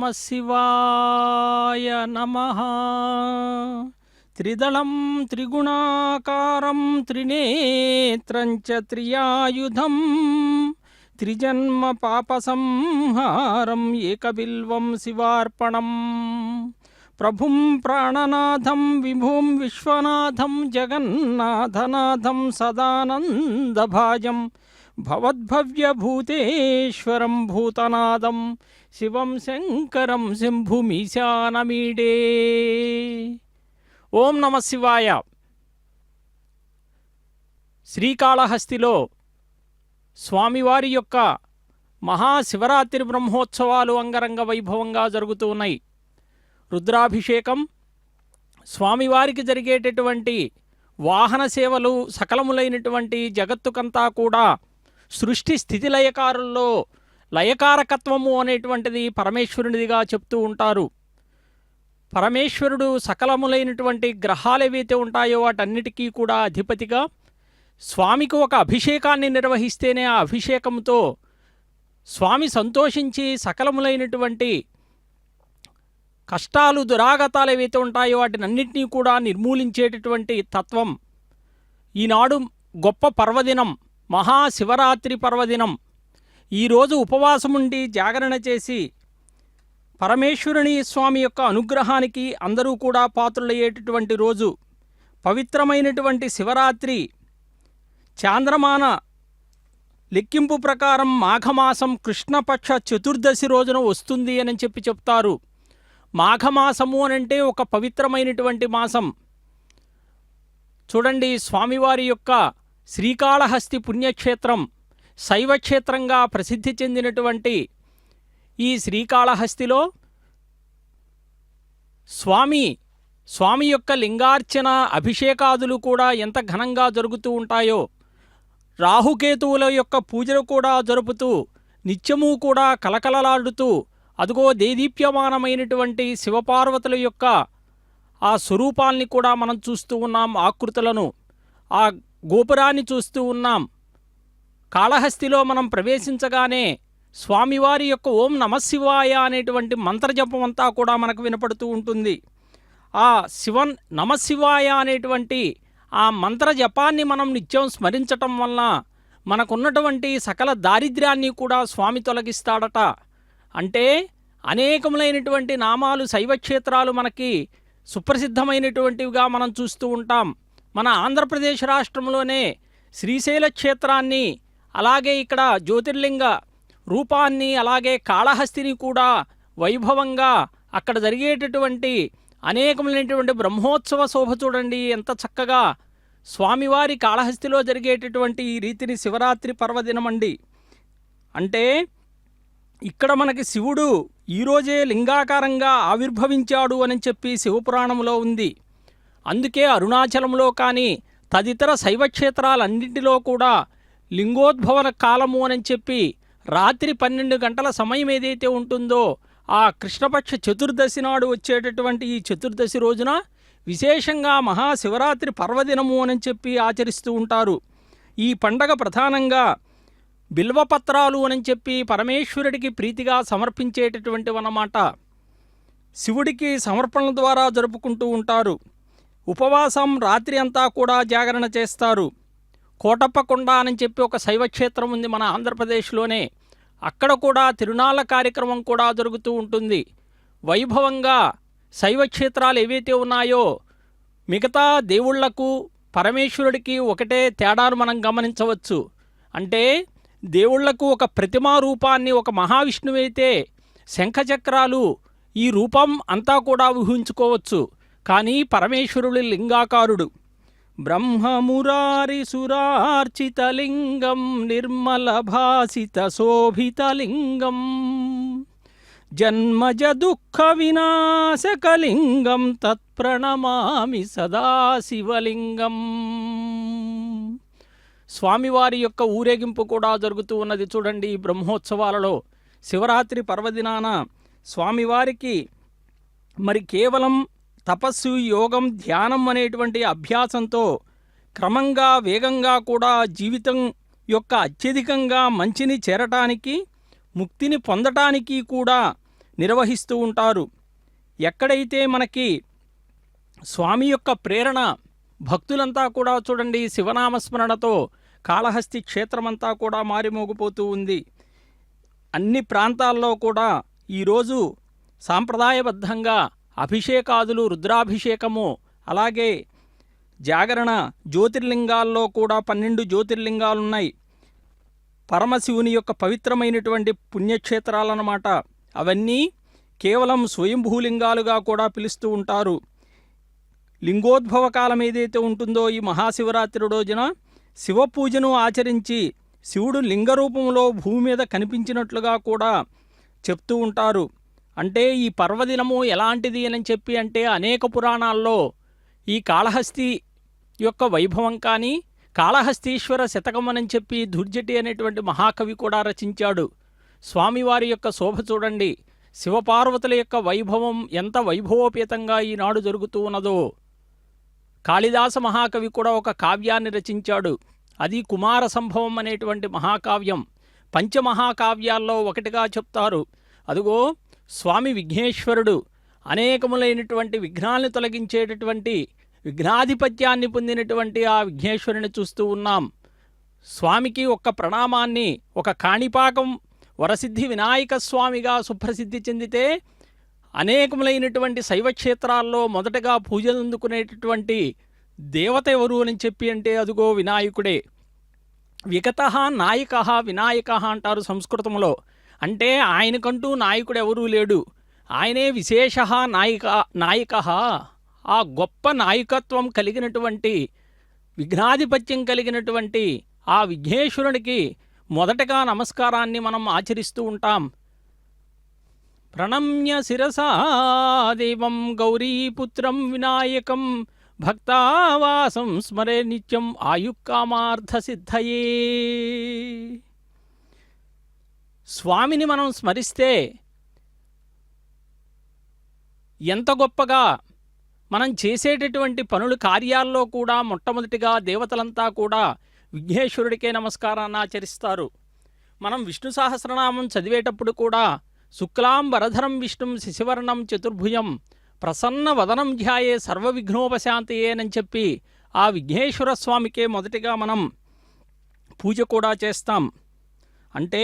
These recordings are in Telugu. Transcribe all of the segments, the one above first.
నమః శివాయ నమః. త్రిదళం త్రిగుణాకారం త్రినేత్రం చ త్రియాయుధం త్రిజన్మ పాపసంహారం ఏకబిల్వం శివార్పణం. ప్రభుం ప్రాణనాథం విభుం విశ్వనాథం జగన్నాథనాథం సదానందభాజం భవద్భవ్యభూతేశ్వరం భూతనాదం శివం శంకరం శంభుమీశానమీడే. ఓం నమః శివాయ. శ్రీకాళహస్తిలో స్వామివారి యొక్క మహాశివరాత్రి బ్రహ్మోత్సవాలు అంగరంగ వైభవంగా జరుగుతూ ఉన్నాయి. రుద్రాభిషేకం, స్వామివారికి జరిగేటటువంటి వాహన సేవలు, సకలములైనటువంటి జగత్తుకంతా కూడా సృష్టి స్థితి లయకారుల్లో లయకారకత్వము అనేటువంటిది పరమేశ్వరునిదిగా చెప్తూ ఉంటారు. పరమేశ్వరుడు సకలములైనటువంటి గ్రహాలు ఏవైతే ఉంటాయో వాటన్నిటికీ కూడా అధిపతిగా స్వామికి ఒక అభిషేకాన్ని నిర్వహిస్తేనే ఆ అభిషేకంతో స్వామి సంతోషించి సకలములైనటువంటి కష్టాలు దురాగతాలు ఏవైతే ఉంటాయో వాటినన్నింటినీ కూడా నిర్మూలించేటటువంటి తత్వం. ఈనాడు గొప్ప పర్వదినం, మహాశివరాత్రి పర్వదినం. ఈరోజు ఉపవాసముండి జాగరణ చేసి పరమేశ్వరుని స్వామి యొక్క అనుగ్రహానికి అందరూ కూడా పాత్రులయ్యేటటువంటి రోజు. పవిత్రమైనటువంటి శివరాత్రి చాంద్రమాన లెక్కింపు ప్రకారం మాఘమాసం కృష్ణపక్ష చతుర్దశి రోజున వస్తుంది అని చెప్తారు. మాఘమాసము అనంటే ఒక పవిత్రమైనటువంటి మాసం. చూడండి, స్వామివారి యొక్క శ్రీకాళహస్తి పుణ్యక్షేత్రం శైవక్షేత్రంగా ప్రసిద్ధి చెందినటువంటి ఈ శ్రీకాళహస్తిలో స్వామి యొక్క లింగార్చన అభిషేకాదులు కూడా ఎంత ఘనంగా జరుగుతూ ఉంటాయో, రాహుకేతువుల యొక్క పూజలు కూడా జరుపుతూ నిత్యము కూడా కలకలలాడుతూ అదుగో దేదీప్యమానమైనటువంటి శివపార్వతుల యొక్క ఆ స్వరూపాల్ని కూడా మనం చూస్తూ ఉన్నాం. ఆకృతులను, ఆ గోపురాన్ని చూస్తూ ఉన్నాం. కాళహస్తిలో మనం ప్రవేశించగానే స్వామివారి యొక్క ఓం నమః శివాయ అనేటువంటి మంత్రజపం అంతా కూడా మనకు వినపడుతూ ఉంటుంది. ఆ శివన్ నమః శివాయ అనేటువంటి ఆ మంత్రజపాన్ని మనం నిత్యం స్మరించటం వల్ల మనకున్నటువంటి సకల దారిద్ర్యాన్ని కూడా స్వామి తొలగిస్తాడట. అంటే అనేకములైనటువంటి నామాలు, శైవక్షేత్రాలు మనకి సుప్రసిద్ధమైనటువంటివిగా మనం చూస్తూ ఉంటాం. మన ఆంధ్రప్రదేశ్ రాష్ట్రంలోనే శ్రీశైల క్షేత్రాన్ని, అలాగే ఇక్కడ జ్యోతిర్లింగ రూపాన్ని, అలాగే కాళహస్తిని కూడా వైభవంగా అక్కడ జరిగేటటువంటి అనేకములైనటువంటి బ్రహ్మోత్సవ శోభ చూడండి ఎంత చక్కగా స్వామివారి కాళహస్తిలో జరిగేటటువంటి ఈ రీతిని శివరాత్రి పర్వదినం అండి. అంటే ఇక్కడ మనకి శివుడు ఈరోజే లింగాకారంగా ఆవిర్భవించాడు అని చెప్పి శివపురాణంలో ఉంది. అందుకే అరుణాచలంలో కానీ తదితర శైవక్షేత్రాలన్నింటిలో కూడా లింగోద్భవన కాలము అని చెప్పి రాత్రి 12 గంటల సమయం ఏదైతే ఉంటుందో ఆ కృష్ణపక్ష చతుర్దశి నాడు వచ్చేటటువంటి ఈ చతుర్దశి రోజున విశేషంగా మహాశివరాత్రి పర్వదినము అని చెప్పి ఆచరిస్తూ ఉంటారు. ఈ పండగ ప్రధానంగా బిల్వపత్రాలు అని చెప్పి పరమేశ్వరుడికి ప్రీతిగా సమర్పించేటటువంటివన్నమాట. శివుడికి సమర్పణల ద్వారా జరుపుకుంటూ ఉంటారు. ఉపవాసం రాత్రి అంతా కూడా జాగరణ చేస్తారు. కోటప్పకొండ అని చెప్పి ఒక శైవక్షేత్రం ఉంది మన ఆంధ్రప్రదేశ్లోనే. అక్కడ కూడా తిరునాళ్ళ కార్యక్రమం కూడా జరుగుతూ ఉంటుంది. వైభవంగా శైవక్షేత్రాలు ఏవైతే ఉన్నాయో మిగతా దేవుళ్లకు పరమేశ్వరుడికి ఒకటే తేడాను మనం గమనించవచ్చు. అంటే దేవుళ్లకు ఒక ప్రతిమా రూపాన్ని, ఒక మహావిష్ణువైతే శంఖచక్రాలు ఈ రూపం అంతా కూడా ఊహించుకోవచ్చు. కానీ పరమేశ్వరుడు లింగాకారుడు. బ్రహ్మమురారి సురార్చితలింగం నిర్మల భాసిత శోభితలింగం జన్మజ దుఃఖ వినాశకలింగం తత్ప్రణమామి సదాశివలింగం. స్వామివారి యొక్క ఊరేగింపు కూడా జరుగుతూ ఉన్నది చూడండి. ఈ బ్రహ్మోత్సవాలలో శివరాత్రి పర్వదినాన స్వామివారికి మరి కేవలం తపస్సు, యోగం, ధ్యానం అనేటువంటి అభ్యాసంతో క్రమంగా వేగంగా కూడా జీవితం యొక్క అత్యధికంగా మంచిని చేరటానికి, ముక్తిని పొందటానికి కూడా నిర్వహిస్తూ ఉంటారు. ఎక్కడైతే మనకి స్వామి యొక్క ప్రేరణ, భక్తులంతా కూడా చూడండి శివనామస్మరణతో కాళహస్తి క్షేత్రమంతా కూడా మారిమోగిపోతూ ఉంది. అన్ని ప్రాంతాల్లో కూడా ఈరోజు సాంప్రదాయబద్ధంగా అభిషేకాదులు, రుద్రాభిషేకము, అలాగే జాగరణ, జ్యోతిర్లింగాల్లో కూడా 12 జ్యోతిర్లింగాలున్నాయి. పరమశివుని యొక్క పవిత్రమైనటువంటి పుణ్యక్షేత్రాలన్నమాట. అవన్నీ కేవలం స్వయంభూలింగాలుగా కూడా పిలుస్తూ ఉంటారు. లింగోద్భవ కాలం ఏదైతే ఉంటుందో ఈ మహాశివరాత్రి రోజున శివపూజను ఆచరించి శివుడు లింగరూపంలో భూమి మీద కనిపించినట్లుగా కూడా చెప్తూ ఉంటారు. అంటే ఈ పర్వదినము ఎలాంటిది అని చెప్పి అంటే అనేక పురాణాల్లో ఈ కాళహస్తి యొక్క వైభవం కానీ, కాళహస్తీశ్వర శతకం అని చెప్పి దుర్జటి అనేటువంటి మహాకవి కూడా రచించాడు. స్వామివారి యొక్క శోభ చూడండి, శివపార్వతుల యొక్క వైభవం ఎంత వైభవోపేతంగా ఈనాడు జరుగుతూ ఉన్నదో. కాళిదాస మహాకవి కూడా ఒక కావ్యాన్ని రచించాడు. అది కుమార సంభవం అనేటువంటి మహాకావ్యం. పంచమహాకావ్యాల్లో ఒకటిగా చెప్తారు. అదిగో స్వామి విఘ్నేశ్వరుడు అనేకములైనటువంటి విఘ్నాలను తొలగించేటటువంటి విఘ్నాధిపత్యాన్ని పొందినటువంటి ఆ విఘ్నేశ్వరుని చూస్తూ ఉన్నాం. స్వామికి ఒక్క ప్రణామాన్ని, ఒక కాణిపాకం వరసిద్ధి వినాయక స్వామిగా సుప్రసిద్ధి చెందితే అనేకములైనటువంటి శైవక్షేత్రాల్లో మొదటగా పూజలు అందుకునేటటువంటి దేవత ఎవరు అని చెప్పి అంటే అదుగో వినాయకుడే. విగతః నాయకః వినాయకః అంటారు సంస్కృతంలో. అంటే ఆయనకంటూ నాయకుడు ఎవరూ లేడు, ఆయనే విశేష నాయకః. ఆ గొప్ప నాయకత్వం కలిగినటువంటి, విఘ్నాధిపత్యం కలిగినటువంటి ఆ విఘ్నేశ్వరునికి మొదటగా నమస్కారాన్ని మనం ఆచరిస్తూ ఉంటాం. ప్రణమ్య శిరసా దేవం గౌరీపుత్రం వినాయకం భక్తావాసం స్మరే నిత్యం ఆయుక్కామార్థసిద్ధయే. స్వామిని మనం స్మరిస్తే ఎంత గొప్పగా మనం చేసేటటువంటి పనులు, కార్యాల్లో కూడా మొట్టమొదటిగా దేవతలంతా కూడా విఘ్నేశ్వరుడికే నమస్కారాన్ని ఆచరిస్తారు. మనం విష్ణు సహస్రనామం చదివేటప్పుడు కూడా శుక్లాం వరధరం విష్ణుం శశివర్ణం చతుర్భుజం ప్రసన్న వదనం ధ్యాయే సర్వవిఘ్నోపశాంతయేనని చెప్పి ఆ విఘ్నేశ్వర స్వామికే మొదటిగా మనం పూజ కూడా చేస్తాం. అంటే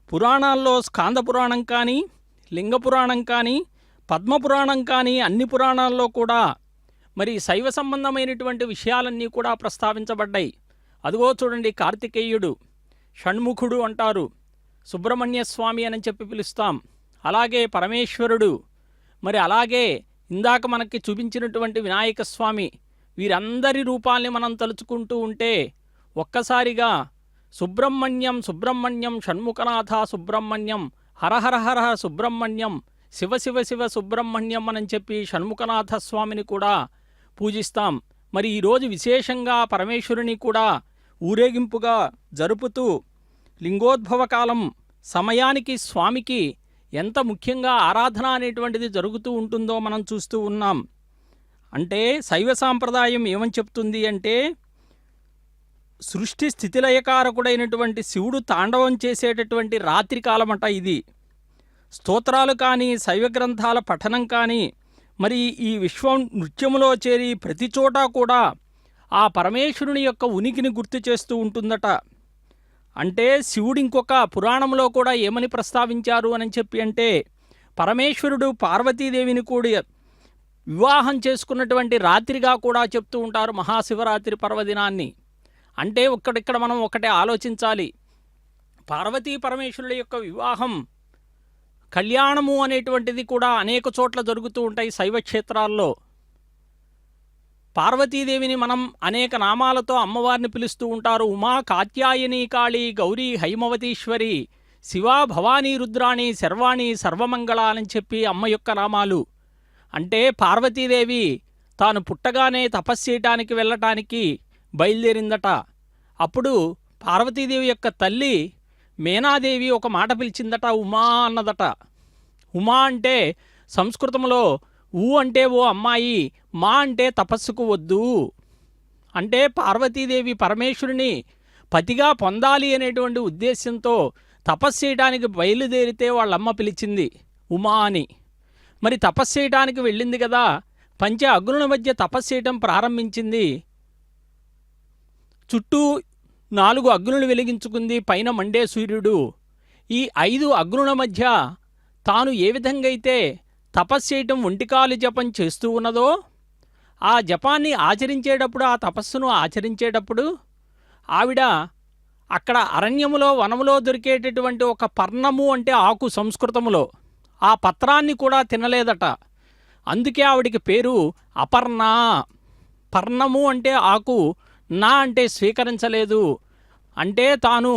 పురాణాల్లో స్కాంద పురాణం కానీ, లింగ పురాణం కానీ, పద్మపురాణం కానీ అన్ని పురాణాల్లో కూడా మరి శైవ సంబంధమైనటువంటి విషయాలన్నీ కూడా ప్రస్తావించబడ్డాయి. అదిగో చూడండి, కార్తికేయుడు, షణ్ముఖుడు అంటారు, సుబ్రహ్మణ్య స్వామి అని చెప్పి పిలుస్తాం. అలాగే పరమేశ్వరుడు, మరి అలాగే ఇందాక మనకి చూపించినటువంటి వినాయక స్వామి, వీరందరి రూపాల్ని మనం తలుచుకుంటూ ఉంటే ఒక్కసారిగా సుబ్రహ్మణ్యం సుబ్రహ్మణ్యం షణ్ముఖనాథ సుబ్రహ్మణ్యం హరహర హర సుబ్రహ్మణ్యం శివ శివ శివ సుబ్రహ్మణ్యం అని చెప్పి షణ్ముఖనాథ స్వామిని కూడా పూజిస్తాం. మరి ఈరోజు విశేషంగా పరమేశ్వరుని కూడా ఊరేగింపుగా జరుపుతూ లింగోద్భవ కాలం సమయానికి స్వామికి ఎంత ముఖ్యంగా ఆరాధన అనేటువంటిది జరుగుతూ ఉంటుందో మనం చూస్తూ ఉన్నాం. అంటే శైవ సాంప్రదాయం ఏమని చెప్తుంది అంటే, సృష్టి స్థితిలయకారకుడైనటువంటి శివుడు తాండవం చేసేటటువంటి రాత్రి కాలమట ఇది. స్తోత్రాలు కానీ, శైవ గ్రంథాల పఠనం కానీ, మరి ఈ విశ్వం నృత్యములో చేరి ప్రతి చోట కూడా ఆ పరమేశ్వరుని యొక్క ఉనికిని గుర్తు చేస్తూ ఉంటుందట. అంటే శివుడు ఇంకొక పురాణంలో కూడా ఏమని ప్రస్తావించారు అని చెప్పి అంటే, పరమేశ్వరుడు పార్వతీదేవిని కూడా వివాహం చేసుకున్నటువంటి రాత్రిగా కూడా చెప్తూ ఉంటారు మహాశివరాత్రి పర్వదినాన్ని. అంటే ఇక్కడ మనం ఒకటే ఆలోచించాలి, పార్వతీ పరమేశ్వరుల యొక్క వివాహం, కళ్యాణము అనేటువంటిది కూడా అనేక చోట్ల జరుగుతూ ఉంటాయి శైవ క్షేత్రాల్లో. పార్వతీదేవిని మనం అనేక నామాలతో అమ్మవారిని పిలుస్తూ ఉంటారు. ఉమా, కాత్యాయని, కాళీ, గౌరీ, హైమవతీశ్వరి, శివా, భవానీ, రుద్రాణి, శర్వాణి, సర్వమంగళ అని చెప్పి అమ్మ యొక్క నామాలు. అంటే పార్వతీదేవి తాను పుట్టగానే తపస్సు చేయటానికి వెళ్ళటానికి బయలుదేరిందట. అప్పుడు పార్వతీదేవి యొక్క తల్లి మేనాదేవి ఒక మాట పిలిచిందట, ఉమా అన్నదట. ఉమా అంటే సంస్కృతంలో ఊ అంటే ఓ అమ్మాయి, మా అంటే తపస్సుకు వద్దు. అంటే పార్వతీదేవి పరమేశ్వరుని పతిగా పొందాలి అనేటువంటి ఉద్దేశంతో తపస్సు చేయడానికి బయలుదేరితే వాళ్ళమ్మ పిలిచింది. ఉమా అని. మరి తపస్సు చేయడానికి వెళ్ళింది కదా, పంచ అగ్నుల మధ్య తపస్సు చేయటం ప్రారంభించింది. చుట్టూ 4 అగ్నులు వెలిగించుకుంది, పైన మండే సూర్యుడు. ఈ 5 అగ్నుల మధ్య తాను ఏ విధంగా అయితే తపస్సు చేయటం ఒంటికాలు జపం చేస్తూ ఉన్నదో, ఆ జపాన్ని ఆచరించేటప్పుడు, ఆ తపస్సును ఆచరించేటప్పుడు ఆవిడ అక్కడ అరణ్యములో వనములో దొరికేటటువంటి ఒక పర్ణము అంటే ఆకు సంస్కృతములో, ఆ పత్రాన్ని కూడా తినలేదట. అందుకే ఆవిడికి పేరు అపర్ణ. పర్ణము అంటే ఆకు, నా అంటే స్వీకరించలేదు. అంటే తాను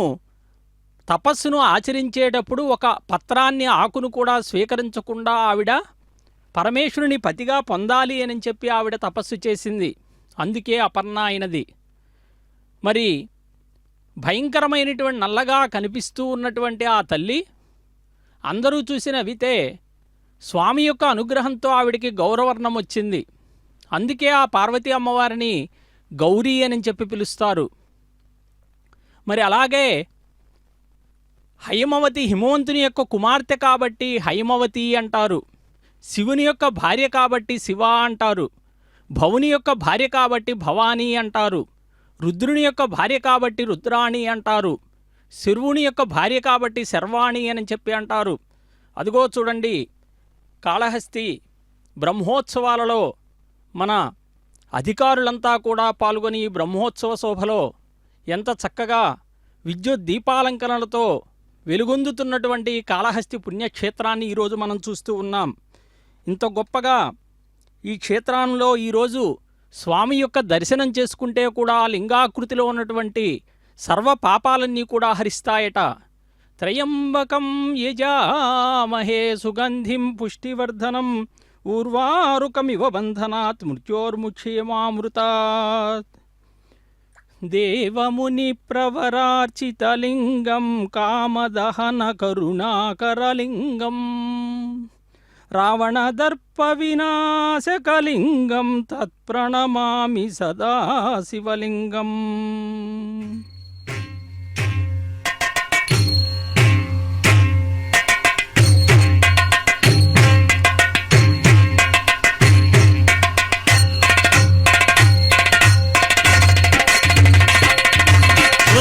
తపస్సును ఆచరించేటప్పుడు ఒక పత్రాన్ని, ఆకును కూడా స్వీకరించకుండా ఆవిడ పరమేశ్వరుని పతిగా పొందాలి అని చెప్పి ఆవిడ తపస్సు చేసింది. అందుకే అపర్ణ అయినది. మరి భయంకరమైనటువంటి నల్లగా కనిపిస్తూ ఉన్నటువంటి ఆ తల్లి అందరూ చూసి నవ్వితే స్వామి యొక్క అనుగ్రహంతో ఆవిడికి గౌరవర్ణం వచ్చింది. అందుకే ఆ పార్వతీ అమ్మవారిని గౌరీ అని చెప్పి పిలుస్తారు. మరి అలాగే హైమవతి హిమవంతుని యొక్క కుమార్తె కాబట్టి హైమవతి అంటారు. శివుని యొక్క భార్య కాబట్టి శివ అంటారు. భవుని యొక్క భార్య కాబట్టి భవానీ అంటారు. రుద్రుని యొక్క భార్య కాబట్టి రుద్రాణి అంటారు. శర్వుని యొక్క భార్య కాబట్టి శర్వాణి అని చెప్పి అంటారు. అదిగో చూడండి, కాళహస్తి బ్రహ్మోత్సవాలలో మన అధికారులంతా కూడా పాల్గొని ఈ బ్రహ్మోత్సవ శోభలో ఎంత చక్కగా విద్యుత్ దీపాలంకరణలతో వెలుగొందుతున్నటువంటి కాళహస్తి పుణ్యక్షేత్రాన్ని ఈరోజు మనం చూస్తూ ఉన్నాం. ఇంత గొప్పగా ఈ క్షేత్రంలో ఈరోజు స్వామి యొక్క దర్శనం చేసుకుంటే కూడా లింగాకృతిలో ఉన్నటువంటి సర్వ పాపాలన్నీ కూడా హరిస్తాయట. త్రయంబకం యజామహే సుగంధిం పుష్టివర్ధనం ఊర్వారుకమివ బంధనాత్ మృత్యోర్ముక్షేమామృతాత్. దేవముని ప్రవరార్చితలింగం కామదహన కరుణాకరలింగం రావణదర్ప వినాశకలింగం తత్ప్రణమామి సదా శివలింగం.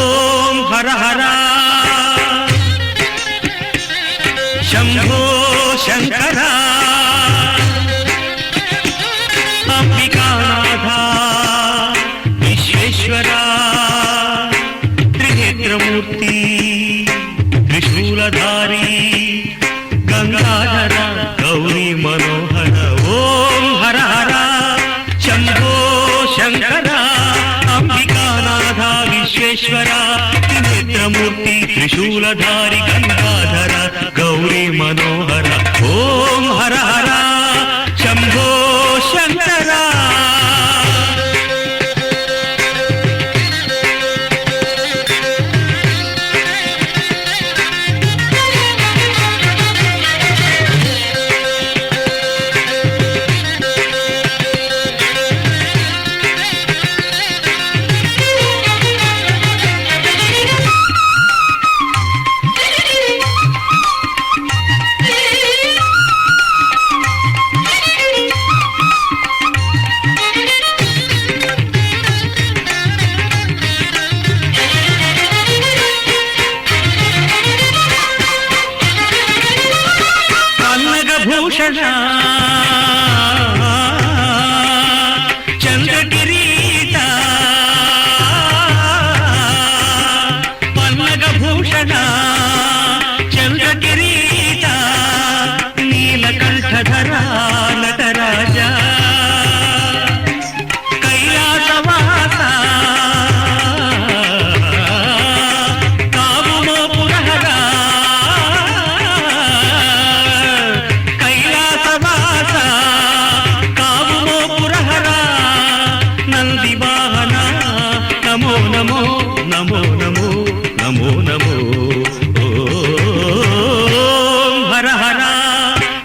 ఓం హర హర శంభో శంకర అంబికానాథ విశ్వేశ్వర త్రినేత్రమూర్తి త్రిశూలధారి గంగాధర గౌరీ మనోహర. ఓం హర హర శంభో శంకర అంబికానాథ విశ్వేశ్వర త్రినేత్రమూర్తి త్రిశూలధారి గంగాధర గౌరీ మనోహర. ఓం హర హర శంభో శంకర. భూషణ చంద్రకిరీట పన్నగ భూషణ చంద్రకిరీట నీలకంఠధర నటరాజ కైలాసవాస కావుమో పురహర నమో నమో నమో నమో నమో. ఓం హర హర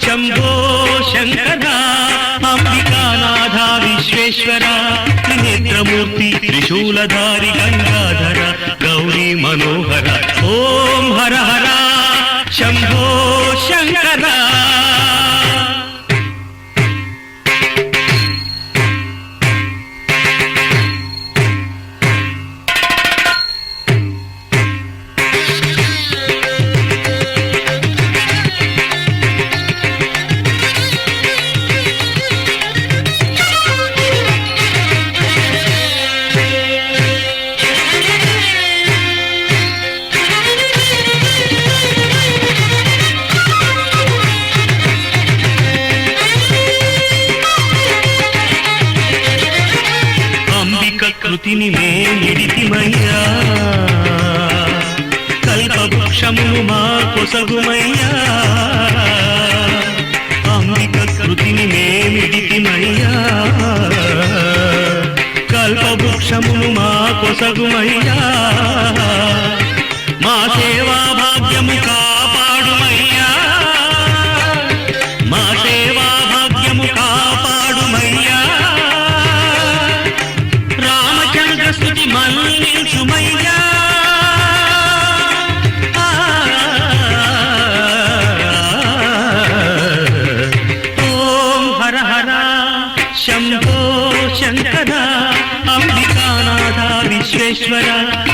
శంభో శంకర అంబికానాథ విశ్వేశ్వర త్రినేత్రమూర్తి త్రిశూలధారి గంగాధర గౌరీ మనోహర. ఓం హర హర శంభో శంకర. కృతిని మేమిడితిమయ్యా కల్పవృక్షమును మా కొసగుమయ్యా అంబిక కృతిని మేమిడితిమయ్యా కల్పవృక్షమును మా కొసగుమయ్యా మా సేవా భాగ్యము కాపాడుమయ్యా మా సేవా భాగ్యము కాపాడుమయ్యా రామచంద్ర స్తుతి మన్నించుమయ్యా ఓం హర హర శంభో శంకర అంబికానాథ విశ్వేశ్వర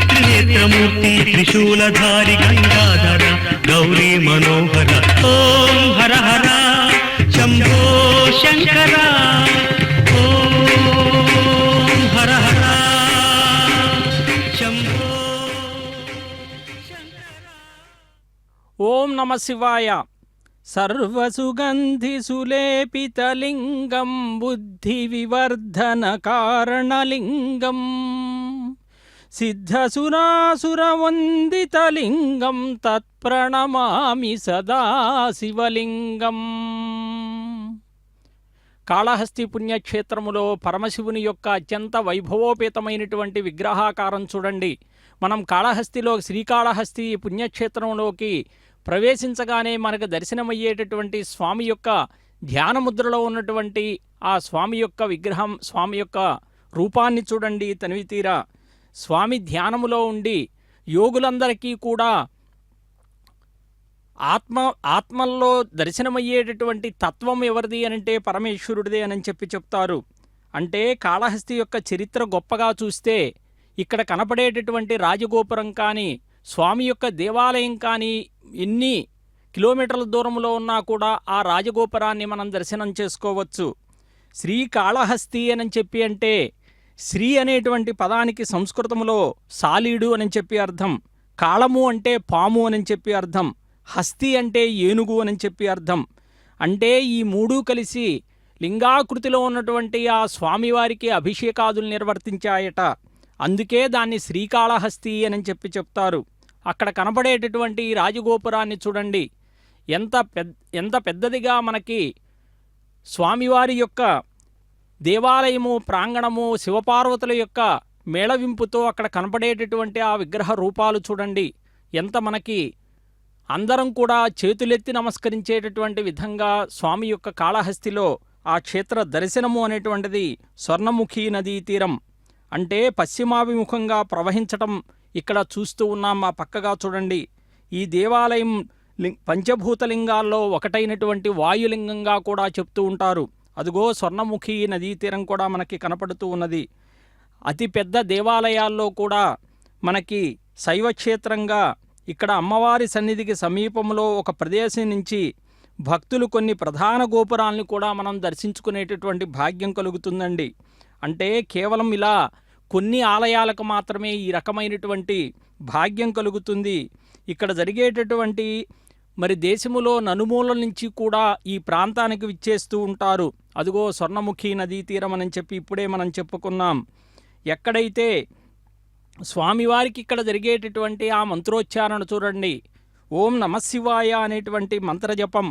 త్రినేత్రమూర్తి త్రిశూలధారి గంగాధర గౌరీ మనోహర ఓం హర హర శంభో శంకర ఓం హర హర శంభో శంకర. ఓం నమ శివాయ. సర్వసుగంధి సులేపితలింగం బుద్ధి వివర్ధన కారణలింగం సిద్ధసురాసురవందితలింగం తత్ప్రణమామి సదా శివలింగం. కాళహస్తి పుణ్యక్షేత్రములో పరమశివుని యొక్క అత్యంత వైభవోపేతమైనటువంటి విగ్రహాకారం చూడండి. మనం కాళహస్తిలో శ్రీకాళహస్తి పుణ్యక్షేత్రంలోకి ప్రవేశించగానే మనకు దర్శనమయ్యేటటువంటి స్వామి యొక్క ధ్యానముద్రలో ఉన్నటువంటి ఆ స్వామి యొక్క విగ్రహం, స్వామి యొక్క రూపాన్ని చూడండి తనివితీరా. స్వామి ధ్యానములో ఉండి యోగులందరికీ కూడా ఆత్మల్లో దర్శనమయ్యేటటువంటి తత్వం ఎవరిది అనంటే పరమేశ్వరుడిదే అని చెప్పి చెప్తారు. అంటే కాళహస్తి యొక్క చరిత్ర గొప్పగా చూస్తే ఇక్కడ కనపడేటటువంటి రాజగోపురం కానీ స్వామి యొక్క దేవాలయం కానీ ఎన్ని కిలోమీటర్ల దూరంలో ఉన్నా కూడా ఆ రాజగోపురాన్ని మనం దర్శనం చేసుకోవచ్చు. శ్రీకాళహస్తి అని చెప్పి అంటే శ్రీ అనేటువంటి పదానికి సంస్కృతంలో సాలీడు అని చెప్పి అర్థం, కాళము అంటే పాము అని చెప్పి అర్థం, హస్తి అంటే ఏనుగు అని చెప్పి అర్థం. అంటే ఈ మూడు కలిసి లింగాకృతిలో ఉన్నటువంటి ఆ స్వామివారికి అభిషేకాదులు నిర్వర్తించాయట. అందుకే దాన్ని శ్రీకాళహస్తి అని చెప్పి చెప్తారు. అక్కడ కనబడేటటువంటి రాజగోపురాన్ని చూడండి, ఎంత పెద్దదిగా మనకి స్వామివారి యొక్క దేవాలయము ప్రాంగణము శివపార్వతుల యొక్క మేళవింపుతో అక్కడ కనపడేటటువంటి ఆ విగ్రహ రూపాలు చూడండి. ఎంత మనకి అందరం కూడా చేతులెత్తి నమస్కరించేటటువంటి విధంగా స్వామి యొక్క కాళహస్తిలో ఆ క్షేత్ర దర్శనము అనేటువంటిది స్వర్ణముఖి నదీ తీరం అంటే పశ్చిమాభిముఖంగా ప్రవహించటం ఇక్కడ చూస్తూ ఉన్నాం. మా పక్కగా చూడండి, ఈ దేవాలయం పంచభూతలింగాల్లో ఒకటైనటువంటి వాయులింగంగా కూడా చెప్తూ ఉంటారు. అదిగో స్వర్ణముఖి నదీ తీరం కూడా మనకి కనపడుతూ ఉన్నది. అతిపెద్ద దేవాలయాల్లో కూడా మనకి శైవక్షేత్రంగా ఇక్కడ అమ్మవారి సన్నిధికి సమీపంలో ఒక ప్రదేశం నుంచి భక్తులు కొన్ని ప్రధాన గోపురాలను కూడా మనం దర్శించుకునేటటువంటి భాగ్యం కలుగుతుందండి. అంటే కేవలం ఇలా కొన్ని ఆలయాలకు మాత్రమే ఈ రకమైనటువంటి భాగ్యం కలుగుతుంది. ఇక్కడ జరిగేటటువంటి మరి దేశములో నలుమూలల నుంచి కూడా ఈ ప్రాంతానికి విచ్చేస్తూ ఉంటారు. అదిగో స్వర్ణముఖి నదీ తీరం అని చెప్పి ఇప్పుడే మనం చెప్పుకున్నాం. ఎక్కడైతే స్వామివారికి ఇక్కడ జరిగేటటువంటి ఆ మంత్రోచ్చారణ చూడండి, ఓం నమశివాయ అనేటువంటి మంత్రజపం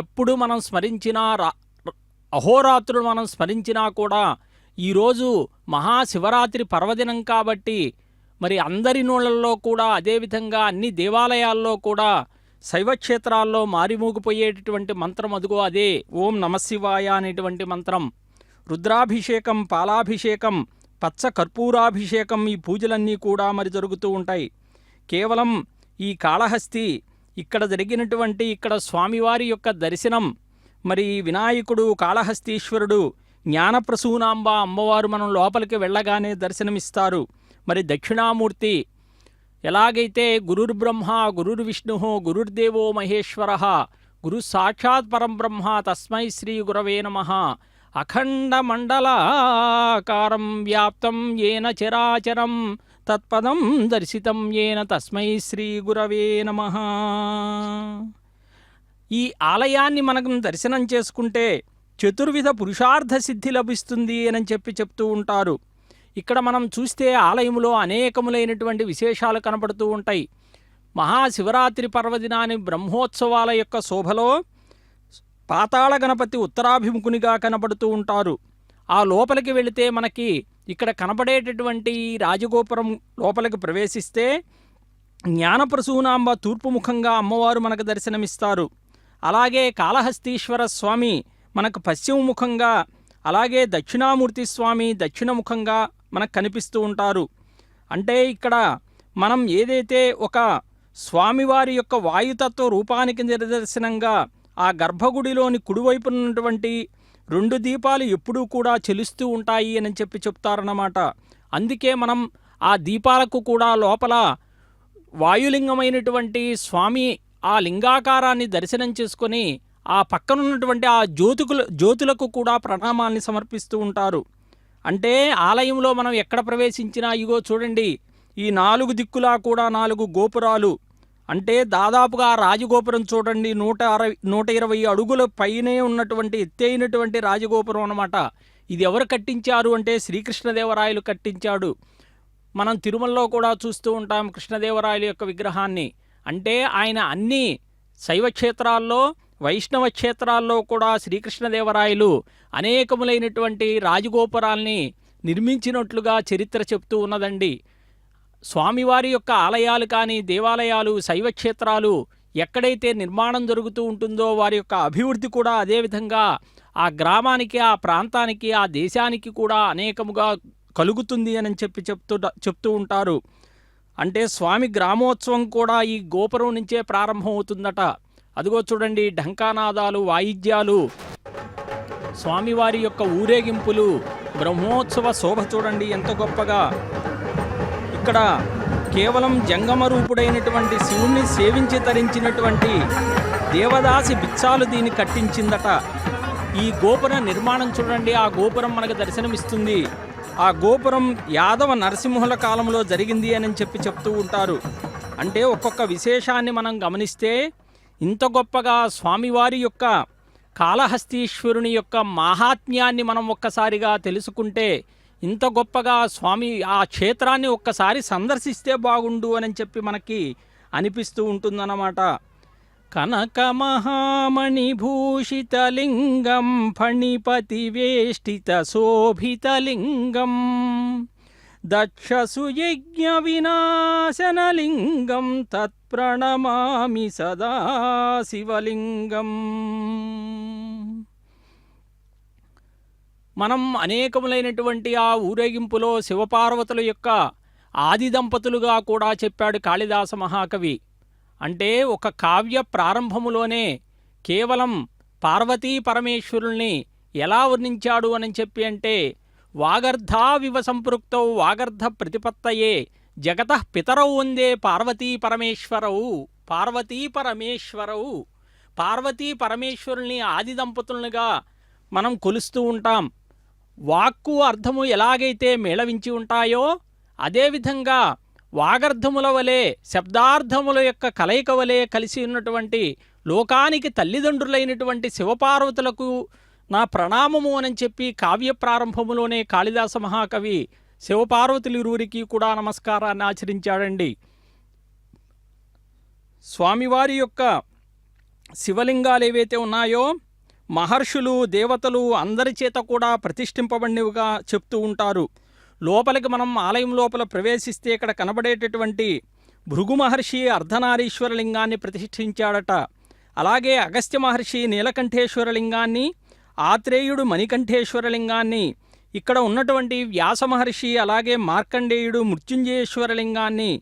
ఎప్పుడు మనం స్మరించినా అహోరాత్రులు మనం స్మరించినా కూడా ఈరోజు మహాశివరాత్రి పర్వదినం కాబట్టి మరి అందరి నోళ్లలో కూడా అదేవిధంగా అన్ని దేవాలయాల్లో కూడా శైవక్షేత్రాల్లో మారిమూగిపోయేటటువంటి మంత్రం అదుగో అదే ఓం నమశివాయ అనేటువంటి మంత్రం. రుద్రాభిషేకం, పాలాభిషేకం, పచ్చ కర్పూరాభిషేకం ఈ పూజలన్నీ కూడా మరి జరుగుతూ ఉంటాయి. కేవలం ఈ కాళహస్తి ఇక్కడ జరిగినటువంటి ఇక్కడ స్వామివారి యొక్క దర్శనం మరి వినాయకుడు కాళహస్తీశ్వరుడు జ్ఞానప్రసూనాంబ అమ్మవారు మనం లోపలికి వెళ్ళగానే దర్శనమిస్తారు. మరి దక్షిణామూర్తి ఎలాగైతే గురుర్బ్రహ్మ గురుర్విష్ణు గురుర్దేవో మహేశ్వర గురు సాక్షాత్ పరంబ్రహ్మ తస్మై శ్రీ గురవే నమః అఖండమండలాకారం వ్యాప్తం ఏన చరాచరం తత్పదం దర్శితం ఏన తస్మై శ్రీ గురవే నమః. ఈ ఆలయాన్ని మనం దర్శనం చేసుకుంటే చతుర్విధ పురుషార్థ సిద్ధి లభిస్తుంది అని చెప్తూ ఉంటారు. ఇక్కడ మనం చూస్తే ఆలయంలో అనేకములైనటువంటి విశేషాలు కనపడుతూ ఉంటాయి. మహాశివరాత్రి పర్వదినాని బ్రహ్మోత్సవాల యొక్క శోభలో పాతాళ గణపతి ఉత్తరాభిముఖునిగా కనబడుతూ ఉంటారు. ఆ లోపలికి వెళితే మనకి ఇక్కడ కనబడేటటువంటి రాజగోపురం లోపలికి ప్రవేశిస్తే జ్ఞానప్రసూనాంబ తూర్పు ముఖంగా అమ్మవారు మనకు దర్శనమిస్తారు. అలాగే కాళహస్తీశ్వర స్వామి మనకు పశ్చిమ ముఖంగా, అలాగే దక్షిణామూర్తి స్వామి దక్షిణముఖంగా మనకు కనిపిస్తూ ఉంటారు. అంటే ఇక్కడ మనం ఏదైతే ఒక స్వామివారి యొక్క వాయుతత్వ రూపానికి నిదర్శనంగా ఆ గర్భగుడిలోని కుడివైపున ఉన్నటువంటి 2 దీపాలు ఎప్పుడూ కూడా చెలుస్తూ ఉంటాయి అని చెప్తారన్నమాట. అందుకే మనం ఆ దీపాలకు కూడా లోపల వాయులింగమైనటువంటి స్వామి ఆ లింగాకారాన్ని దర్శనం చేసుకొని ఆ పక్కనున్నటువంటి ఆ జ్యోతులకు కూడా ప్రణామాల్ని సమర్పిస్తూ ఉంటారు. అంటే ఆలయంలో మనం ఎక్కడ ప్రవేశించినా ఇగో చూడండి, ఈ 4 దిక్కులా కూడా 4 గోపురాలు. అంటే దాదాపుగా రాజగోపురం చూడండి 120 అడుగుల పైనే ఉన్నటువంటి ఎత్తైనటువంటి రాజగోపురం అన్నమాట. ఇది ఎవరు కట్టించారు అంటే శ్రీకృష్ణదేవరాయలు కట్టించాడు. మనం తిరుమలలో కూడా చూస్తూ ఉంటాం కృష్ణదేవరాయల యొక్క విగ్రహాన్ని. అంటే ఆయన అన్ని శైవ క్షేత్రాల్లో, వైష్ణవ క్షేత్రాల్లో కూడా శ్రీకృష్ణదేవరాయలు అనేకములైనటువంటి రాజగోపురాల్ని నిర్మించినట్లుగా చరిత్ర చెప్తూ ఉన్నదండి. స్వామివారి యొక్క ఆలయాలు కానీ, దేవాలయాలు, శైవ క్షేత్రాలు ఎక్కడైతే నిర్మాణం జరుగుతూ ఉంటుందో వారి యొక్క అభివృద్ధి కూడా అదేవిధంగా ఆ గ్రామానికి, ఆ ప్రాంతానికి, ఆ దేశానికి కూడా అనేకముగా కలుగుతుంది అని చెప్తూ ఉంటారు. అంటే స్వామి గ్రామోత్సవం కూడా ఈ గోపురం నుంచే ప్రారంభం అవుతుందట. అదిగో చూడండి, ఢంకానాదాలు, వాయిద్యాలు, స్వామివారి యొక్క ఊరేగింపులు, బ్రహ్మోత్సవ శోభ చూడండి ఎంత గొప్పగా. ఇక్కడ కేవలం జంగమ రూపుడైనటువంటి శివుణ్ణి సేవించి తరించినటువంటి దేవదాసి బిచ్చాలు దీన్ని కట్టించిందట. ఈ గోపుర నిర్మాణం చూడండి, ఆ గోపురం మనకు దర్శనమిస్తుంది. ఆ గోపురం యాదవ నరసింహుల కాలంలో జరిగింది అని చెప్తూ ఉంటారు. అంటే ఒక్కొక్క విశేషాన్ని మనం గమనిస్తే ఇంత గొప్పగా స్వామివారి యొక్క కాళహస్తీశ్వరుని యొక్క మాహాత్మ్యాన్ని మనం ఒక్కసారిగా తెలుసుకుంటే, ఇంత గొప్పగా స్వామి ఆ క్షేత్రాన్ని ఒక్కసారి సందర్శిస్తే బాగుండు అని మనకి అనిపిస్తూ ఉంటుందన్నమాట. కనక మహామణిభూషితలింగం ఫణిపతి వేష్టిత శోభితలింగం దక్షసుయజ్ఞ వినాశనలింగం తత్ప్రణమామి సదా శివలింగం. మనం అనేకములైనటువంటి ఆ ఊరేగింపులో శివపార్వతుల యొక్క ఆది దంపతులుగా కూడా చెప్పాడు కాళిదాస మహాకవి. అంటే ఒక కావ్య ప్రారంభములోనే కేవలం పార్వతీ పరమేశ్వరుల్ని ఎలా వర్ణించాడు అని అంటే, వాగర్ధావివ సంపృక్తౌ వాగర్ధ ప్రతిపత్తయే జగతః పితరౌ వందే పార్వతీ పరమేశ్వరౌ. పార్వతీ పరమేశ్వరుల్ని ఆది దంపతులుగా మనం కొలుస్తూ ఉంటాం. వాక్కు అర్థము ఎలాగైతే మేళవించి ఉంటాయో అదేవిధంగా వాగర్ధముల వలె, శబ్దార్థముల యొక్క కలయిక వలె కలిసి ఉన్నటువంటి లోకానికి తల్లిదండ్రులైనటువంటి శివపార్వతులకు నా ప్రణామము అని కావ్య ప్రారంభములోనే కాళిదాస మహాకవి శివపార్వతులిరువురికి కూడా నమస్కారాన్ని ఆచరించాడండి. స్వామివారి యొక్క శివలింగాలు ఏవైతే ఉన్నాయో మహర్షులు, దేవతలు అందరి చేత కూడా ప్రతిష్ఠింపబడినవిగా చెప్తూ ఉంటారు. లోపలికి మనం ఆలయం లోపల ప్రవేశిస్తే ఇక్కడ కనబడేటటువంటి భృగు మహర్షి అర్ధనారీశ్వర లింగాన్ని ప్రతిష్ఠించాడట. అలాగే అగస్త్య మహర్షి నీలకంఠేశ్వర లింగాన్ని, ఆత్రేయుడు మణికంఠేశ్వర లింగాన్ని, ఇక్కడ ఉన్నటువంటి వ్యాస మహర్షి అలాగే మార్కండేయుడు మృత్యుంజయేశ్వర లింగాన్ని,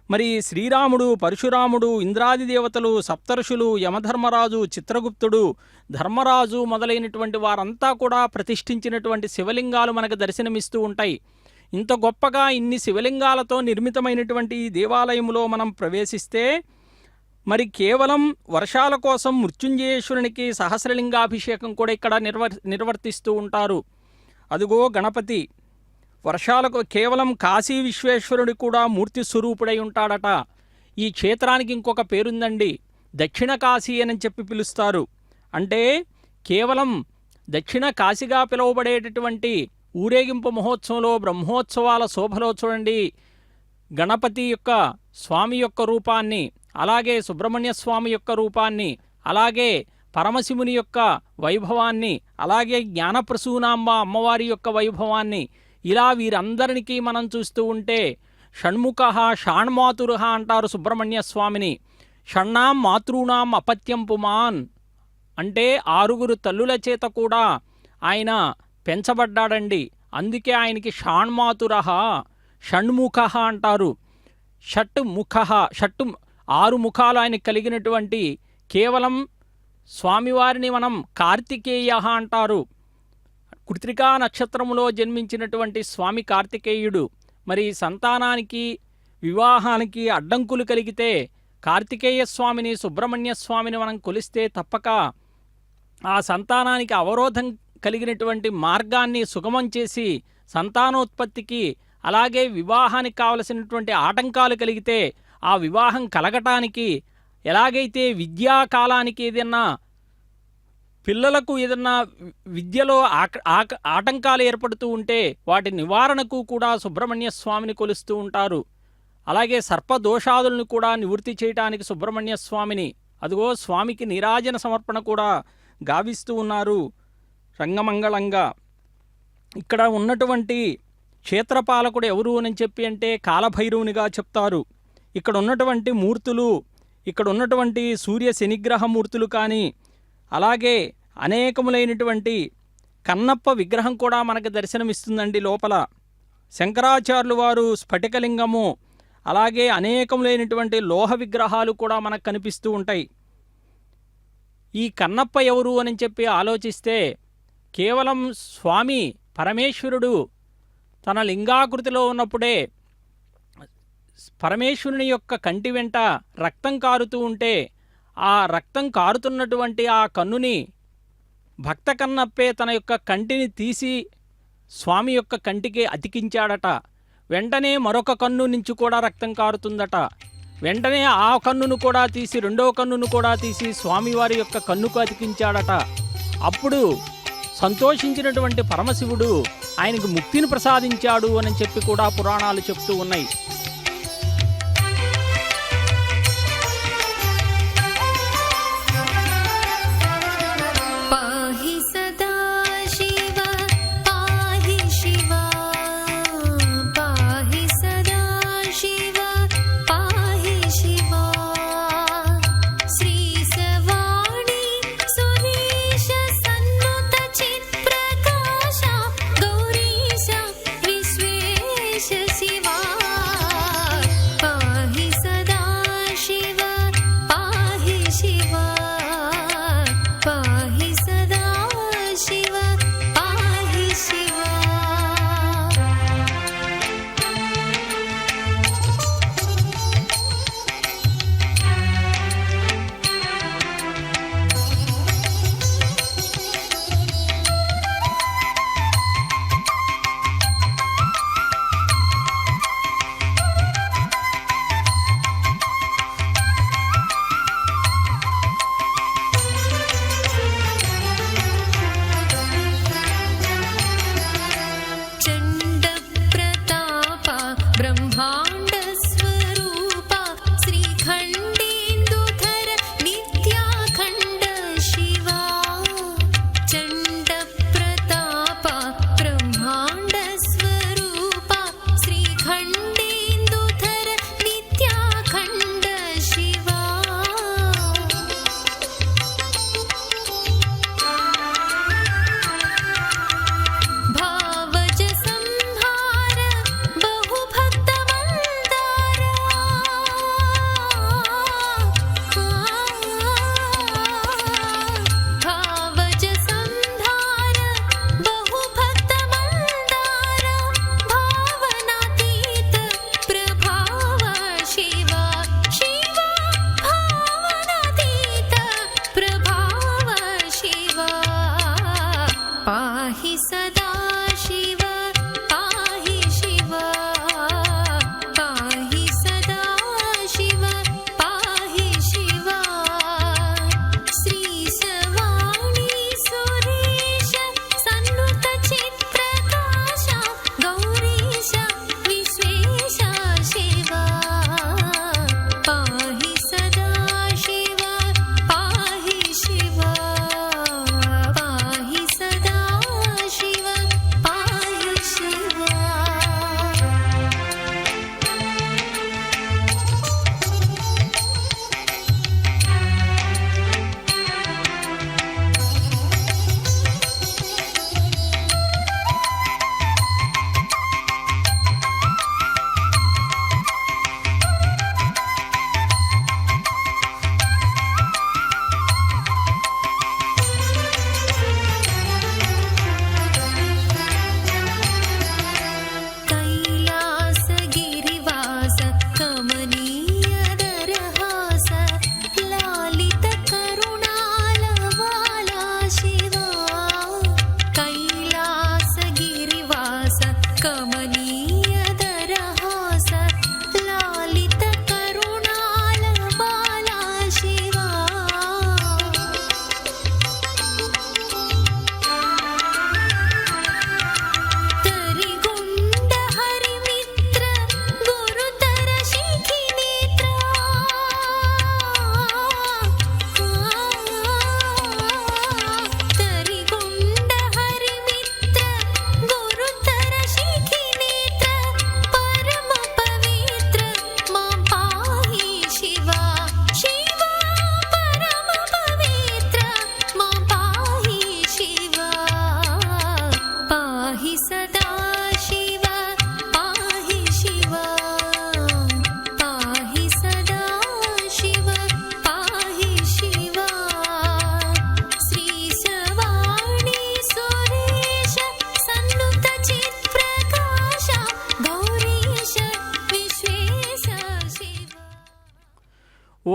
మరి శ్రీరాముడు, పరశురాముడు, ఇంద్రాది దేవతలు, సప్తర్షులు, యమధర్మరాజు, చిత్రగుప్తుడు, ధర్మరాజు మొదలైనటువంటి వారంతా కూడా ప్రతిష్ఠించినటువంటి శివలింగాలు మనకు దర్శనమిస్తూ ఉంటాయి. ఇంత గొప్పగా ఇన్ని శివలింగాలతో నిర్మితమైనటువంటి ఈ దేవాలయంలో మనం ప్రవేశిస్తే మరి కేవలం వర్షాల కోసం మృత్యుంజయేశ్వరునికి సహస్రలింగాభిషేకం కూడా ఇక్కడ నిర్వర్తిస్తూ ఉంటారు. అదిగో గణపతి వర్షాలకు కేవలం కాశీ విశ్వేశ్వరుడు కూడా మూర్తి స్వరూపుడై ఉంటాడట. ఈ క్షేత్రానికి ఇంకొక పేరుందండి, దక్షిణ కాశీ అని పిలుస్తారు. అంటే కేవలం దక్షిణ కాశీగా పిలువబడేటటువంటి ఊరేగింపు మహోత్సవంలో బ్రహ్మోత్సవాల శోభలో చూడండి గణపతి యొక్క స్వామి యొక్క రూపాన్ని, అలాగే సుబ్రహ్మణ్య స్వామి యొక్క రూపాన్ని, అలాగే పరమశివుని యొక్క వైభవాన్ని, అలాగే జ్ఞానప్రసూనాంబ అమ్మవారి యొక్క వైభవాన్ని, ఇలా వీరందరికీ మనం చూస్తూ ఉంటే షణ్ముఖ షాణ్మాతురు అంటారు సుబ్రహ్మణ్య స్వామిని. షణ్ణాం మాతృణాం అపత్యం పుమాన్ అంటే 6 తల్లుల చేత కూడా ఆయన పెంచబడ్డాడండి. అందుకే ఆయనకి షాణ్మాతుర షణ్ముఖ అంటారు. షట్ముఖ 6 ముఖాలు ఆయనకు కలిగినటువంటి కేవలం స్వామివారిని మనం కార్తికేయ అంటారు. కృత్తికా నక్షత్రములో జన్మించినటువంటి స్వామి కార్తికేయుడు. మరి సంతానానికి వివాహానికి అడ్డంకులు కలిగితే కార్తికేయ స్వామిని సుబ్రహ్మణ్య స్వామిని మనం కొలిస్తే తప్పక ఆ సంతానానికి అవరోధం కలిగినటువంటి మార్గాన్ని సుగమం చేసి సంతానోత్పత్తికి, అలాగే వివాహానికి కావలసినటువంటి ఆటంకాలు కలిగితే ఆ వివాహం కలగటానికి, ఎలాగైతే విద్యాకాలానికి ఏదన్నా పిల్లలకు ఏదన్నా విద్యలో ఆటంకాలు ఏర్పడుతూ ఉంటే వాటి నివారణకు కూడా సుబ్రహ్మణ్య స్వామిని కొలుస్తూ ఉంటారు. అలాగే సర్పదోషాదులను కూడా నివృత్తి చేయటానికి సుబ్రహ్మణ్య స్వామిని, అదిగో స్వామికి నీరాజన సమర్పణ కూడా గావిస్తూ ఉన్నారు రంగమంగళంగా. ఇక్కడ ఉన్నటువంటి క్షేత్రపాలకుడు ఎవరు అని చెప్పి అంటే కాలభైరవునిగా చెప్తారు. ఇక్కడ ఉన్నటువంటి మూర్తులు, ఇక్కడ ఉన్నటువంటి సూర్య శనిగ్రహ మూర్తులు కానీ, అలాగే అనేకములైనటువంటి కన్నప్ప విగ్రహం కూడా మనకు దర్శనమిస్తుందండి లోపల. శంకరాచార్యులు వారు స్ఫటికలింగము, అలాగే అనేకములైనటువంటి లోహ విగ్రహాలు కూడా మనకు కనిపిస్తూ ఉంటాయి. ఈ కన్నప్ప ఎవరు అని చెప్పి ఆలోచిస్తే కేవలం స్వామి పరమేశ్వరుడు తన లింగాకృతిలో ఉన్నప్పుడే పరమేశ్వరుని యొక్క కంటి వెంట రక్తం కారుతూ ఉంటే ఆ రక్తం కారుతున్నటువంటి ఆ కన్నుని భక్త కన్నప్పే తన యొక్క కంటిని తీసి స్వామి యొక్క కంటికి అతికించాడట. వెంటనే మరొక కన్ను నుంచి కూడా రక్తం కారుతుందట. వెంటనే ఆ కన్నును కూడా తీసి రెండో కన్నును కూడా తీసి స్వామివారి యొక్క కన్నుకు అతికించాడట. అప్పుడు సంతోషించినటువంటి పరమశివుడు ఆయనకు ముక్తిని ప్రసాదించాడు అని చెప్పి కూడా పురాణాలు చెప్తూ ఉన్నాయి. శివా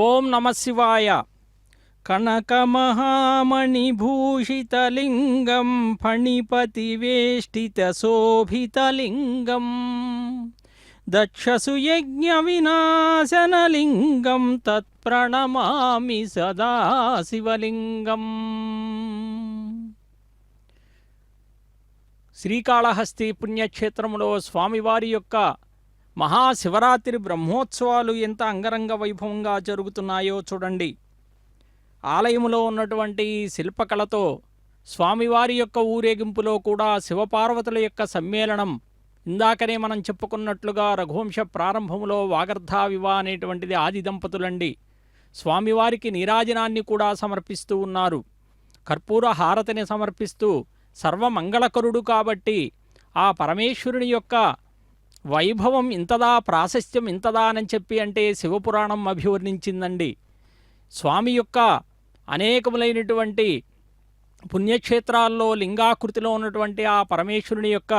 ఓం నమ శివాయ. కనకమహామణిభూషితలింగం ఫణిపతివేష్టితశోభితలింగం దక్షసు యజ్ఞవినాశనలింగం తత్ప్రణమామి సదాశివలింగం. శ్రీకాళహస్తి పుణ్యక్షేత్రంలో స్వామివారి యొక్క మహాశివరాత్రి బ్రహ్మోత్సవాలు ఎంత అంగరంగ వైభవంగా జరుగుతున్నాయో చూడండి. ఆలయంలో ఉన్నటువంటి శిల్పకళతో స్వామివారి యొక్క ఊరేగింపులో కూడా శివపార్వతుల యొక్క సమ్మేళనం. ఇందాకనే మనం చెప్పుకున్నట్లుగా రఘువంశ ప్రారంభంలో వాగర్ధావివ అనేటువంటిది ఆది దంపతులండి. స్వామివారికి నీరాజనాన్ని కూడా సమర్పిస్తూ ఉన్నారు. కర్పూర హారతిని సమర్పిస్తూ సర్వమంగళకరుడు కాబట్టి ఆ పరమేశ్వరుని యొక్క వైభవం ఇంతదా, ప్రాశస్త్యం ఇంతదా అని చెప్పి అంటే శివపురాణం అభివర్ణించిందండి. స్వామి యొక్క అనేకములైనటువంటి పుణ్యక్షేత్రాల్లో లింగాకృతిలో ఉన్నటువంటి ఆ పరమేశ్వరుని యొక్క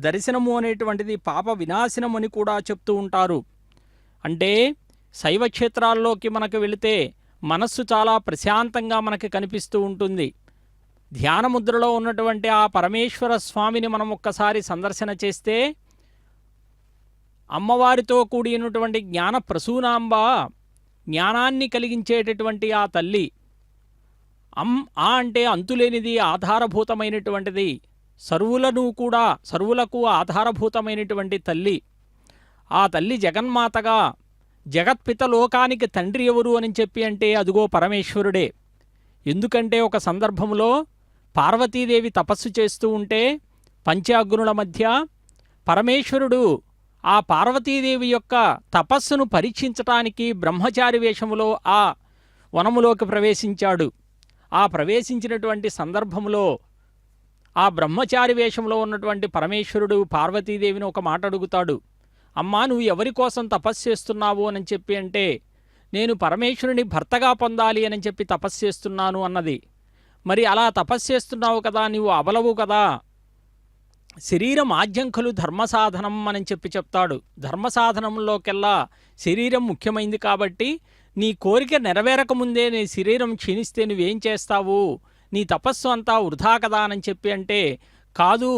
దర్శనము అనేటువంటిది పాప వినాశనం అని కూడా చెప్తూ ఉంటారు. అంటే శైవ క్షేత్రాల్లోకి మనకు వెళితే మనస్సు చాలా ప్రశాంతంగా మనకి కనిపిస్తూ ఉంటుంది. ధ్యానముద్రలో ఉన్నటువంటి ఆ పరమేశ్వర స్వామిని మనం ఒక్కసారి సందర్శన చేస్తే అమ్మవారితో కూడినటువంటి జ్ఞాన ప్రసూనాంబ, జ్ఞానాన్ని కలిగించేటటువంటి ఆ తల్లి. ఆ అంటే అంతులేనిది, ఆధారభూతమైనటువంటిది, సర్వులకు ఆధారభూతమైనటువంటి తల్లి. ఆ తల్లి జగన్మాతగా, జగత్పిత లోకానికి తండ్రి ఎవరు అని చెప్పి అంటే అదుగో పరమేశ్వరుడే. ఎందుకంటే ఒక సందర్భంలో పార్వతీదేవి తపస్సు చేస్తూ ఉంటే పంచాగ్నుల మధ్య పరమేశ్వరుడు ఆ పార్వతీదేవి యొక్క తపస్సును పరీక్షించటానికి బ్రహ్మచారి వేషములో ఆ వనములోకి ప్రవేశించాడు. ఆ ప్రవేశించినటువంటి సందర్భంలో ఆ బ్రహ్మచారి వేషంలో ఉన్నటువంటి పరమేశ్వరుడు పార్వతీదేవిని ఒక మాట అడుగుతాడు. అమ్మా, నువ్వు ఎవరి కోసం తపస్సు చేస్తున్నావు అని చెప్పి అంటే, నేను పరమేశ్వరుని భర్తగా పొందాలి అని చెప్పి తపస్సు చేస్తున్నాను అన్నది. మరి అలా తపస్సు చేస్తున్నావు కదా, నీవు అబలవు కదా, శరీరం ఆద్యంకులు ధర్మసాధనం అని చెప్పి చెప్తాడు. ధర్మసాధనంలోకెల్లా శరీరం ముఖ్యమైంది కాబట్టి నీ కోరిక నెరవేరకముందే నీ శరీరం క్షీణిస్తే నువ్వేం చేస్తావు, నీ తపస్సు అంతా వృధా కదా అని చెప్పి అంటే, కాదు,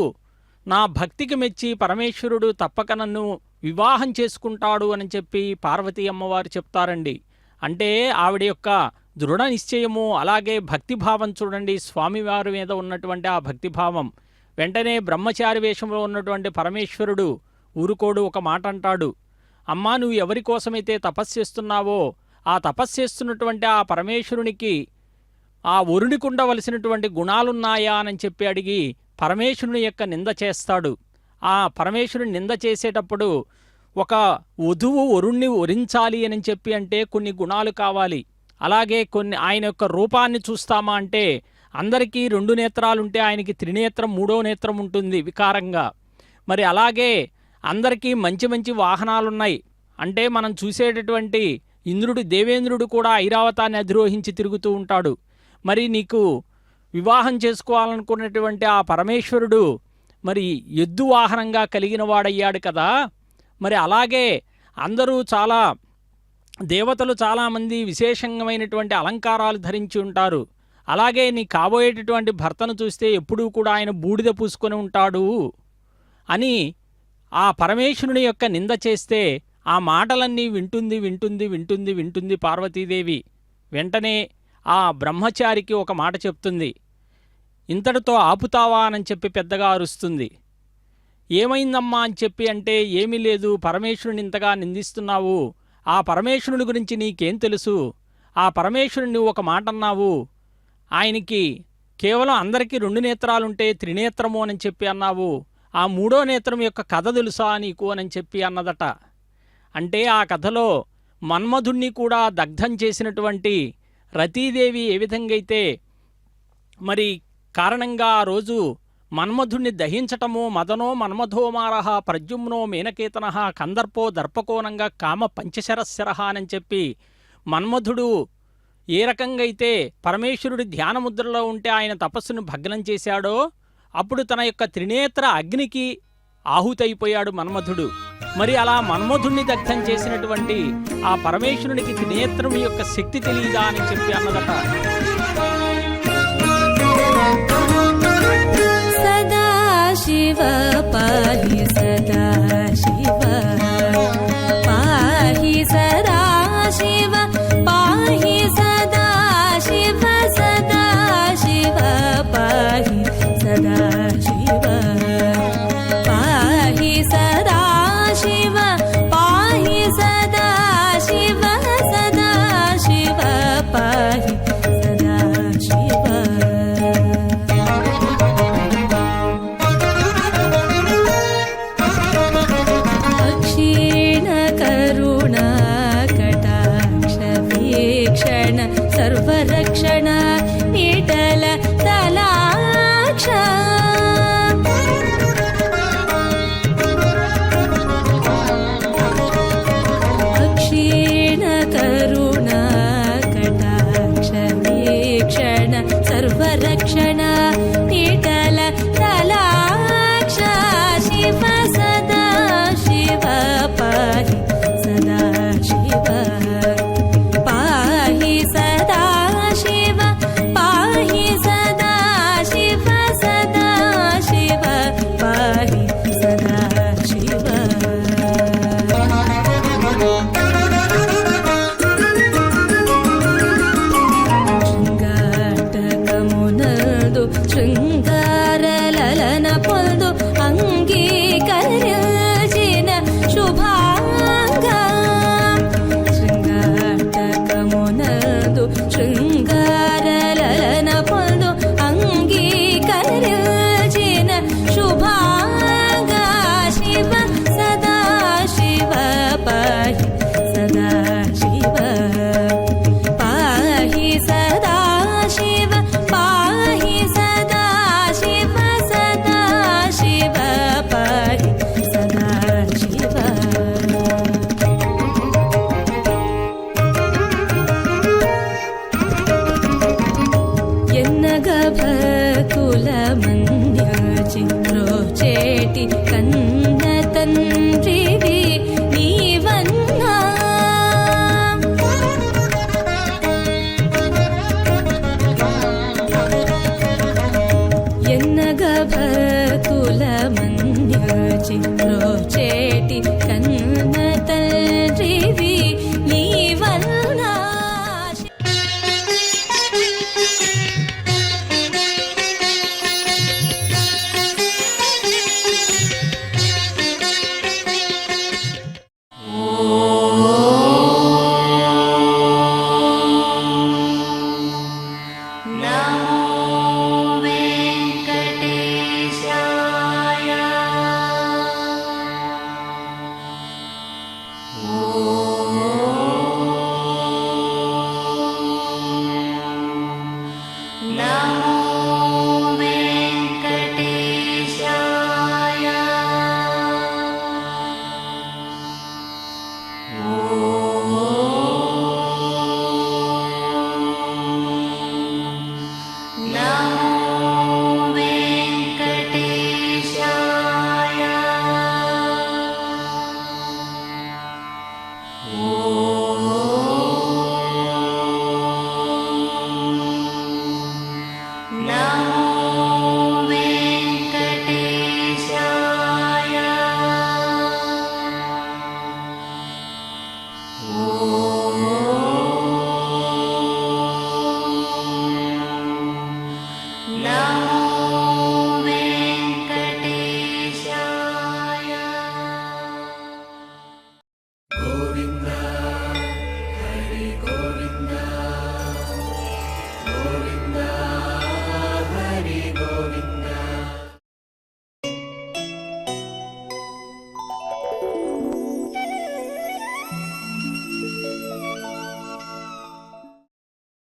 నా భక్తికి మెచ్చి పరమేశ్వరుడు తప్పక నన్ను వివాహం చేసుకుంటాడు అని చెప్పి పార్వతీ అమ్మవారు చెప్తారండి. అంటే ఆవిడ యొక్క దృఢ నిశ్చయము, అలాగే భక్తిభావం చూడండి, స్వామివారి మీద ఉన్నటువంటి ఆ భక్తిభావం. వెంటనే బ్రహ్మచారి వేషంలో ఉన్నటువంటి పరమేశ్వరుడు ఊరుకోడు, ఒక మాట అంటాడు. అమ్మా, నువ్వు ఎవరి కోసమైతే తపస్సు చేస్తున్నావో ఆ తపస్సు చేస్తున్నటువంటి ఆ పరమేశ్వరునికి ఆ వరునికి ఉండవలసినటువంటి గుణాలున్నాయా అని చెప్పి అడిగి పరమేశ్వరుని యొక్క నింద చేస్తాడు. ఆ పరమేశ్వరుని నింద చేసేటప్పుడు ఒక వధువు వరుణ్ణి వరించాలి అని చెప్పి అంటే కొన్ని గుణాలు కావాలి. అలాగే కొన్ని ఆయన యొక్క రూపాన్ని చూస్తామా అంటే అందరికీ 2 నేత్రాలుంటే ఆయనకి త్రినేత్రం, 3వ నేత్రం ఉంటుంది వికారంగా. మరి అలాగే అందరికీ మంచి మంచి వాహనాలున్నాయి. అంటే మనం చూసేటటువంటి ఇంద్రుడు, దేవేంద్రుడు కూడా ఐరావతాన్ని అధిరోహించి తిరుగుతూ ఉంటాడు. మరి నీకు వివాహం చేసుకోవాలనుకున్నటువంటి ఆ పరమేశ్వరుడు మరి ఎద్దు వాహనంగా కలిగిన వాడయ్యాడు కదా. మరి అలాగే అందరూ దేవతలు చాలామంది విశేషమైనటువంటి అలంకారాలు ధరించి ఉంటారు. అలాగే నీ కాబోయేటటువంటి భర్తను చూస్తే ఎప్పుడూ కూడా ఆయన బూడిద పూసుకొని ఉంటాడు అని ఆ పరమేశ్వరుని యొక్క నింద చేస్తే ఆ మాటలన్నీ వింటుంది పార్వతీదేవి. వెంటనే ఆ బ్రహ్మచారికి ఒక మాట చెప్తుంది. ఇంతటితో ఆపుతావా అని చెప్పి పెద్దగా అరుస్తుంది. ఏమైందమ్మా అని చెప్పి అంటే, ఏమీ లేదు, పరమేశ్వరుని ఇంతగా నిందిస్తున్నావు, ఆ పరమేశ్వరుని గురించి నీకేం తెలుసు, ఆ పరమేశ్వరుని ఒక మాట అన్నావు, ఆయనకి కేవలం అందరికీ 2 నేత్రాలుంటే త్రినేత్రము అని చెప్పి అన్నావు, ఆ 3వ నేత్రం యొక్క కథ తెలుసా నీకు అని చెప్పి అన్నదట. అంటే ఆ కథలో మన్మధుణ్ణి కూడా దగ్ధం చేసినటువంటి రతీదేవి ఏ విధంగా అయితే మరి కారణంగా ఆ రోజు మన్మధుణ్ణి దహించటము, మదనో మన్మధోమారహ ప్రద్యుమ్నో మేనకేతన కందర్పో దర్పకోనంగా కామ పంచశరశరహ అని చెప్పి మన్మధుడు ఏ రకంగా అయితే పరమేశ్వరుడి ధ్యానముద్రలో ఉంటే ఆయన తపస్సును భగ్నం చేశాడో, అప్పుడు తన యొక్క త్రినేత్ర అగ్నికి ఆహుతైపోయాడు మన్మధుడు. మరి అలా మన్మధుణ్ణి దగ్ధం చేసినటువంటి ఆ పరమేశ్వరునికి త్రినేత్రం యొక్క శక్తి తెలియదా అని చెప్పి అన్నదట. సదాశివ పాహి సదాశివ పాహి సదాశివ పాహి సదాశివ సదాశివ పాహి సదాశివ పాహి సదాశివ పాహి సదాశివ సదాశివ పాహి సదాశివ. అక్షీణ కరుణా కటాక్ష వీక్షణ సర్వరక్షణ నిటల తలాక్ష అక్షీణ కరుణ